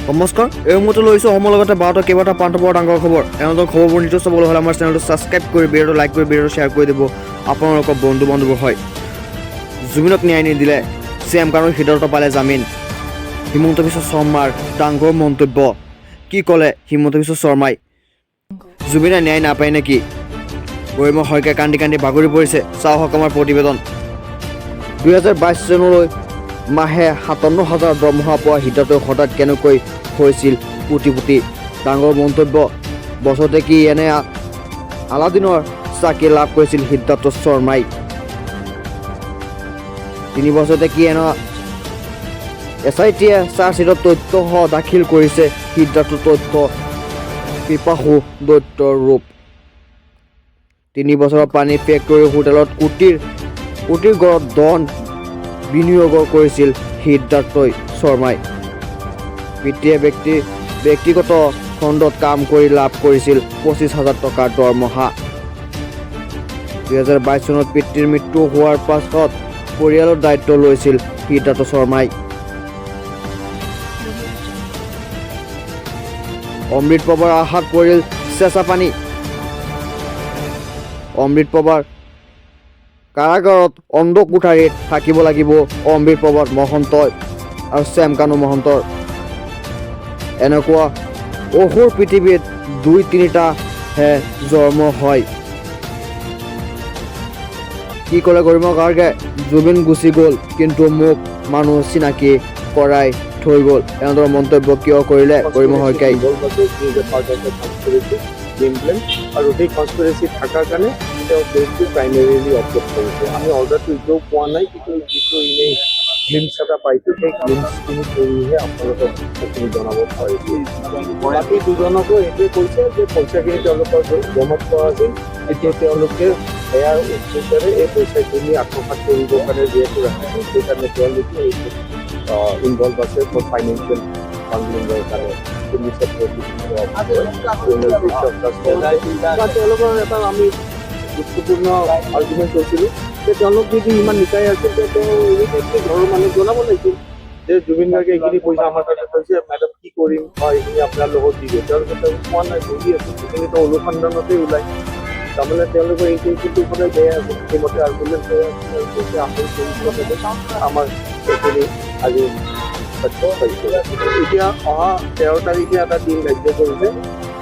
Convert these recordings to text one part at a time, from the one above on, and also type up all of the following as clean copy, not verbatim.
নমস্কাৰ, এই মুহূৰ্তত লৈছোঁ অসমৰ লগতে ভাৰতৰ কেইবাটা প্ৰান্তৰ পৰা ডাঙৰ খবৰ। এনেধৰণৰ খবৰবোৰ নিউজ চাবলৈ হ'লে আমাৰ চেনেলটো ছাবস্ক্ৰাইব কৰি ভিডিঅ'টো লাইক কৰি ভিডিঅ'টো শ্বেয়াৰ কৰি দিব আপোনালোকৰ বন্ধু বান্ধৱীৰ হয়। জুবিনক ন্যায় নিদিলে CM কানুৰ হৃদয়ত পালে জামিন। হিমন্ত বিশ্ব শৰ্মাৰ ডাঙৰ মন্তব্য। কি ক'লে হিমন্ত বিশ্ব শৰ্মাই? জুবিনে ন্যায় নাপায় নেকি? গৰিমা শইকীয়া কান্দি কান্দি বাগৰি পৰিছে। চাওক আমাৰ প্ৰতিবেদন। 2022 চনলৈ মাহে 57,000 দৰমহা পোৱা হৃদয়টো হঠাৎ কেনেকৈ হৈছিল কোটিপতি? ডাঙৰ মন্তব্য। বছৰতে কি এনে আলাদিনৰ চাকি লাভ কৰিছিল সিদ্ধাৰ্থ শৰ্মাই? 3 বছৰতে কি এনে SITয়ে চাৰ্জশ্বিটত তথ্য দাখিল কৰিছে সিদ্ধাৰ্থ তথ্য পিপাসু দৈত্যৰ ৰূপ। 3 বছৰৰ পানী ফেক্টৰী হোটেলত কোটিৰ গড়ত ধন বিনিয়োগ কৰিছিল সিদ্ধাৰ্থ শৰ্মাই। পিতৃয়ে ব্যক্তিগত খণ্ডত কাম কৰি লাভ কৰিছিল 25,000 টকাৰ দৰমহা। 2022 চনত পিতৃৰ মৃত্যু হোৱাৰ পাছত পৰিয়ালৰ দায়িত্ব লৈছিল সিদ্ধাৰ্থ শৰ্মাই। অমৃত পৱাৰ আশাত পৰিল চেঁচা পানী। অমৃত পৱাৰ কাৰাগাৰত অন্ধ কোঠাৰীত থাকিব লাগিব অমৃত পৱাৰ মহন্ত আৰু CM কানু মহন্তৰ। এনেকুৱা অসুৰ পৃথিৱীত 2-3টাহে জন্ম হয়। কি ক'লে গৰিমা গাৰ্গে? জুবিন গুচি গ'ল কিন্তু মোক মানুহ চিনাকি কৰাই থৈ গ'ল। এনেদৰে মন্তব্য কিয় কৰিলে গৰিমা শইকীয়াই? আৰু সেই কনস্পিৰেচি থকাৰ কাৰণে তেওঁ বেগটো প্ৰাইমেৰিলি অবজেক্ট কৰিছে। আমি অৰ্ডাৰটো এতিয়াও পোৱা নাই, কিন্তু যিটো এনেই গ্লিমছ এটা পাইছোঁ সেই গ্লিমছখিনি কৰিহে আপোনালোকক সেইখিনি জনাব পাৰিছোঁ। বাকী দুজনকো এইটোৱে কৈছে যে পইচাখিনি তেওঁলোকৰ জমা কৰা আছিল, এতিয়া তেওঁলোকে সেয়াৰ উদ্দেশ্যেৰে এই পইচাখিনি আত্মসাৎ কৰিবৰ কাৰণে যিহেতু ৰাখিছিল, সেইকাৰণে তেওঁলোকে এইটো ইনভলভ আছে ফৰ ফাইনেন্সিয়েল ফাণ্ডিঙৰ কাৰণে। তেওঁলোকৰ এটা আমি গুৰুত্বপূৰ্ণ আৰ্গুমেণ্ট কৰিছিলোঁ যে তেওঁলোক যদি ইমান নিকাই আছিল যে তেওঁ ইমিডিয়েটলি ঘৰৰ মানুহ জনাব লাগিছিল যে জুবিন গাৰ্গে এইখিনি পইচা আমাৰ তাতে কৈছে, মেডাম কি কৰিম বা এইখিনি আপোনাৰ লগত দি দিয়ে। তেওঁলোকে পোৱা নাই, বহি আছিল, সেইখিনিতো অনুসন্ধানতে ওলায়। তাৰমানে তেওঁলোকৰ ইনটেনশ্যনটো সদায় বেয়া আছিল। সেইমতে আৰ্গুমেণ্ট কৰা আছিল আমাৰ এইখিনি আজি এতিয়া অহা 13 তাৰিখে এটা দিন ধাৰ্য কৰিছে,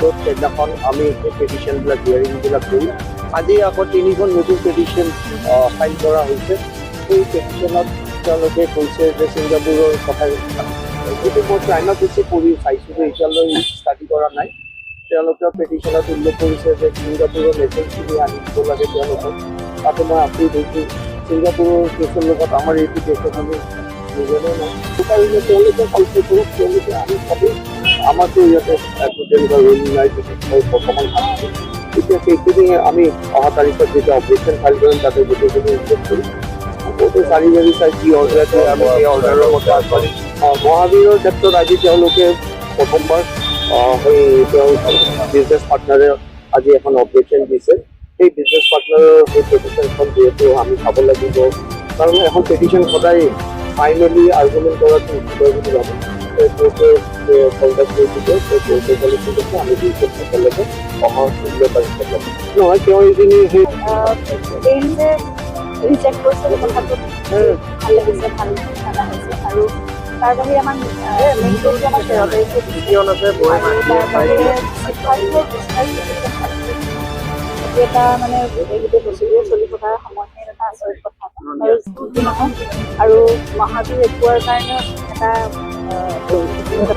য'ত সেইদিনাখন আমি সেই পেটিশ্যনবিলাক হিয়াৰিংবিলাক কৰি আজি আকৌ 3খন নতুন পেটিশ্যন ফাইল কৰা হৈছে। সেই পেটিশ্যনত তেওঁলোকে কৈছে যে ছিংগাপুৰৰ কথা, যিটো মই প্ৰাইমা ফেচি পঢ়ি চাইছোঁ যে এতিয়ালৈ ষ্টাডি কৰা নাই। তেওঁলোকে পেটিশ্যনত উল্লেখ কৰিছে যে ছিংগাপুৰৰ লেচেঞ্চখিনি আনি দিব লাগে তেওঁলোকক। তাতে মই আপ্ৰিল হৈছোঁ ছিংগাপুৰৰ কেছৰ লগত আমাৰ এইটো কেছত আমি নিজনে নাই। সেইকাৰণে তেওঁলোকে কল্পে কৰক, তেওঁলোকে আমি ভাবি আমাৰতো ইয়াতে তেনেকুৱা ৰোল নাই বৰ্তমান ভাবিছোঁ। এতিয়া সেইখিনি আমি অহা তাৰিখত যেতিয়া অপাৰেশ্যন ফাইল কৰিম তাতে গোটেইখিনি উল্লেখ কৰিম। গোটেই চাৰি চাই কি অৰ্ডাৰ দিয়ে আমি সেই অৰ্ডাৰৰ মতে আগবাঢ়ি মহাবীৰৰ ক্ষেত্ৰত আজি তেওঁলোকে প্ৰথমবাৰ সেই তেওঁ বিজনেছ পাৰ্টনাৰে আজি এখন অপাৰেশ্যন দিছে। সেই বিজনেছ পাৰ্টনাৰৰ সেই পেটিশ্যনখন যিহেতু আমি চাব লাগিব, কাৰণ এখন পেটিশ্যন সদায় ফাইনেলি আৰ্গুমেণ্ট কৰাটো উচিত বুলি ভাবোঁ। কোৰ্টে কণ্টেক্ট কৰি দিছে, সেই কোৰ্টে ক'লে ঠিক আছে আমি দুইজন একেলগে অহা 16 তাৰিখে ল'ম। নহয় তেওঁ এইখিনি সেই ৰিজেক্ট কৰিছে কথাটো ভাল লাগিছে, ভাল জানা হৈছে। আৰু তাৰ বাহিৰে আমাৰ মেইন কোৰ্টটো আমাৰ 13 তাৰিখে এটা মানে গোটেই বস্তুবোৰ চলি থকাৰ সময়ত এটা আচৰিত কথা। আৰু নহয় আৰু মহাবীৰ দেখুওৱাৰ কাৰণে এটা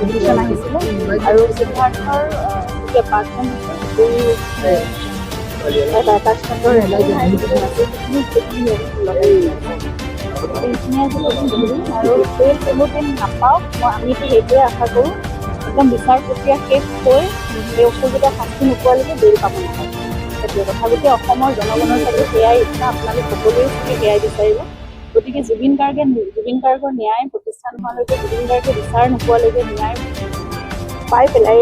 পিটিশ্যন আহিছিলে আৰু সিদ্ধাৰ্থৰ যিটো এপাৰ্টমেণ্ট এটা এটাচমেণ্টৰ আৰু কোনোদিন নাপাওক, আমিতো সেইটোৱে আশা কৰোঁ। একদম বিচাৰ প্ৰক্ৰিয়া শেষ হৈ এই অসুবিধা শাস্তি নোপোৱালৈকে বেল পাব নাপায়। সেইটোৱে কথা। গতিকে অসমৰ জনগণৰ চাগে সেয়াই ইচ্ছা, আপোনালোক সকলোৱেও চাগে সেয়াই বিচাৰিব। গতিকে জুবিন গাৰ্গৰ ন্যায় প্ৰতিষ্ঠান হোৱালৈকে, জুবিন গাৰ্গে বিচাৰ নোপোৱালৈকে, ন্যায় পাই পেলাই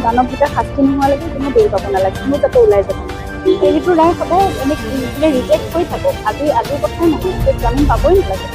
মানৱিকতা শাস্তি নোহোৱালৈকে কোনো বেল পাব নালাগে, কোনো যাতে ওলাই যাব নোৱাৰে। সেইটো ৰায় সদায় এনেকৈ ৰিজেক্ট কৰি থাকক। আজিৰ কথাই নহয়, জামিন পাবই নালাগে।